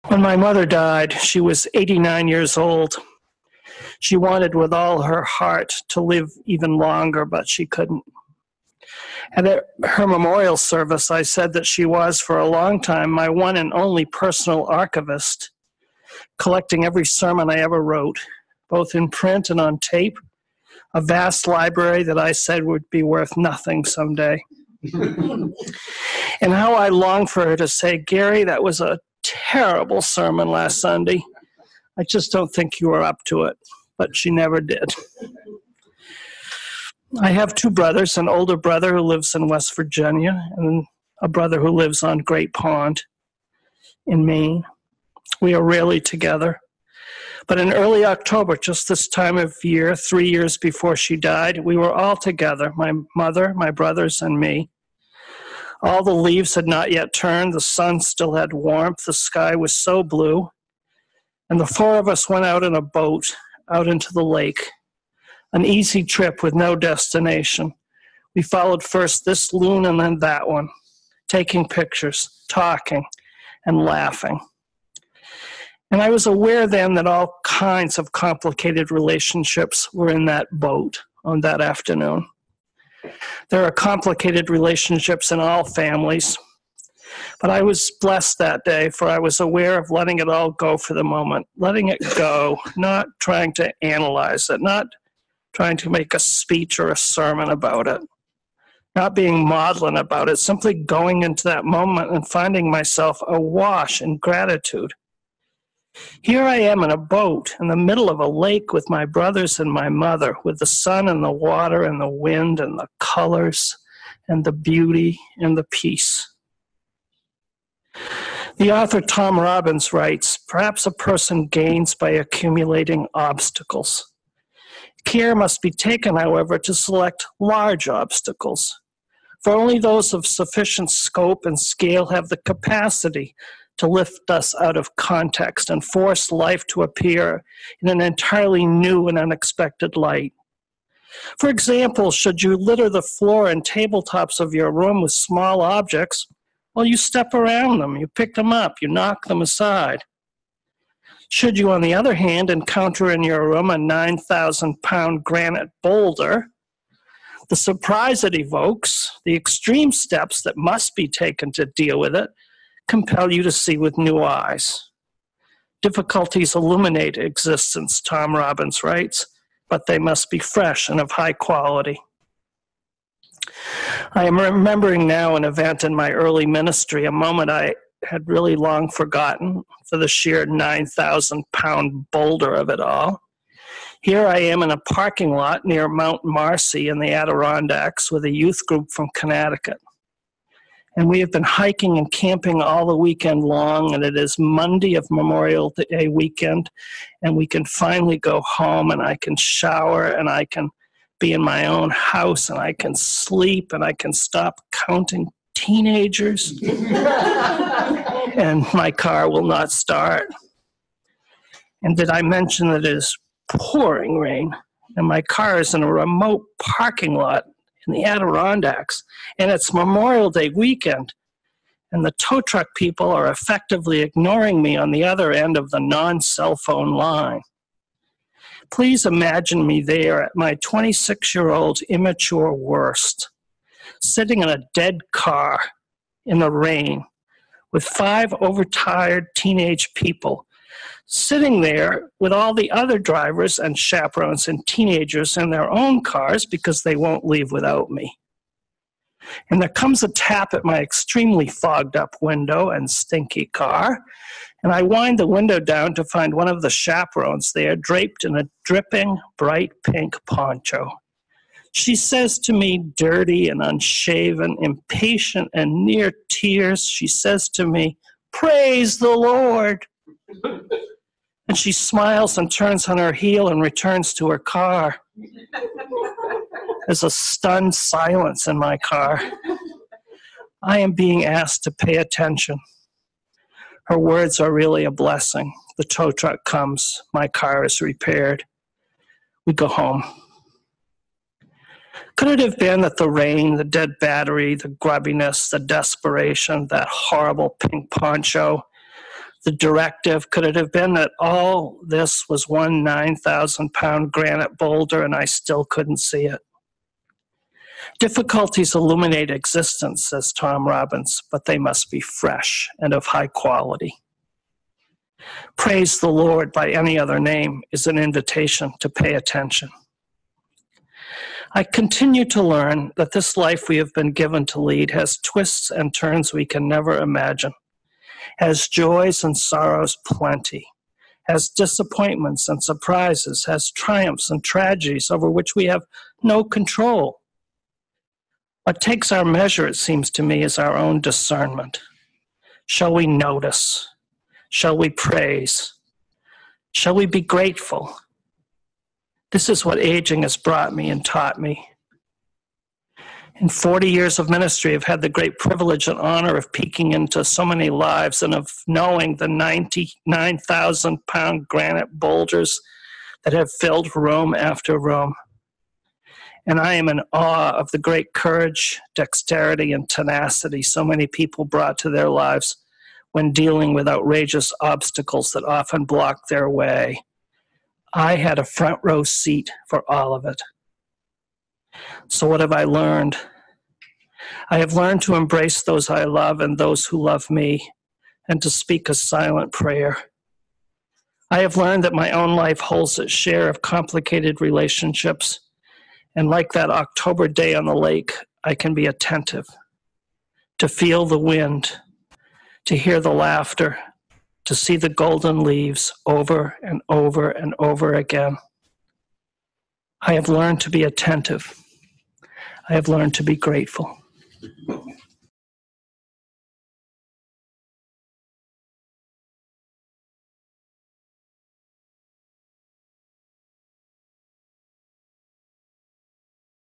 When my mother died, she was 89 years old. She wanted with all her heart to live even longer, but she couldn't. And at her memorial service, I said that she was, for a long time, my one and only personal archivist, collecting every sermon I ever wrote, both in print and on tape, a vast library that I said would be worth nothing someday. And how I longed for her to say, "Gary, that was a terrible sermon last Sunday. I just don't think you were up to it." But she never did. I have two brothers, an older brother who lives in West Virginia and a brother who lives on Great Pond in Maine. We are rarely together. But in early October, just this time of year, 3 years before she died, we were all together, my mother, my brothers, and me. All the leaves had not yet turned, the sun still had warmth, the sky was so blue, and the four of us went out in a boat, out into the lake. An easy trip with no destination. We followed first this loon and then that one, taking pictures, talking, and laughing. And I was aware then that all kinds of complicated relationships were in that boat on that afternoon. There are complicated relationships in all families, but I was blessed that day, for I was aware of letting it all go for the moment, letting it go, not trying to analyze it, not trying to make a speech or a sermon about it, not being maudlin about it, simply going into that moment and finding myself awash in gratitude. Here I am in a boat in the middle of a lake with my brothers and my mother, with the sun and the water and the wind and the colors and the beauty and the peace. The author Tom Robbins writes, "Perhaps a person gains by accumulating obstacles. Care must be taken, however, to select large obstacles, for only those of sufficient scope and scale have the capacity to lift us out of context and force life to appear in an entirely new and unexpected light. For example, should you litter the floor and tabletops of your room with small objects, well, you step around them, you pick them up, you knock them aside. Should you, on the other hand, encounter in your room a 9,000-pound granite boulder, the surprise it evokes, the extreme steps that must be taken to deal with it, compel you to see with new eyes. Difficulties illuminate existence," Tom Robbins writes, "but they must be fresh and of high quality." I am remembering now an event in my early ministry, a moment I had really long forgotten for the sheer 9,000-pound boulder of it all. Here I am in a parking lot near Mount Marcy in the Adirondacks with a youth group from Connecticut. And we have been hiking and camping all the weekend long, and it is Monday of Memorial Day weekend, and we can finally go home, and I can shower, and I can be in my own house, and I can sleep, and I can stop counting teenagers, and my car will not start. And did I mention that it is pouring rain, and my car is in a remote parking lot in the Adirondacks, and it's Memorial Day weekend, and the tow truck people are effectively ignoring me on the other end of the non-cell phone line. Please imagine me there at my 26-year-old immature worst, sitting in a dead car in the rain with 5 overtired teenage people, sitting there with all the other drivers and chaperones and teenagers in their own cars because they won't leave without me. And there comes a tap at my extremely fogged up window and stinky car, and I wind the window down to find one of the chaperones there draped in a dripping bright pink poncho. She says to me, dirty and unshaven, impatient and near tears, she says to me, "Praise the Lord." And she smiles and turns on her heel and returns to her car. There's a stunned silence in my car. I am being asked to pay attention. Her words are really a blessing. The tow truck comes. My car is repaired. We go home. Could it have been that the rain, the dead battery, the grubbiness, the desperation, that horrible pink poncho, The directive, could it have been that all this was one 9,000-pound granite boulder and I still couldn't see it? Difficulties illuminate existence, says Tom Robbins, but they must be fresh and of high quality. Praise the Lord by any other name is an invitation to pay attention. I continue to learn that this life we have been given to lead has twists and turns we can never imagine, has joys and sorrows plenty, has disappointments and surprises, has triumphs and tragedies over which we have no control. What takes our measure, it seems to me, is our own discernment. Shall we notice? Shall we praise? Shall we be grateful? This is what aging has brought me and taught me. In 40 years of ministry, I've had the great privilege and honor of peeking into so many lives and of knowing the 99,000-pound granite boulders that have filled room after room. And I am in awe of the great courage, dexterity, and tenacity so many people brought to their lives when dealing with outrageous obstacles that often block their way. I had a front row seat for all of it. So what have I learned? I have learned to embrace those I love and those who love me, and to speak a silent prayer. I have learned that my own life holds its share of complicated relationships, and like that October day on the lake, I can be attentive, to feel the wind, to hear the laughter, to see the golden leaves over and over and over again. I have learned to be attentive. I have learned to be grateful.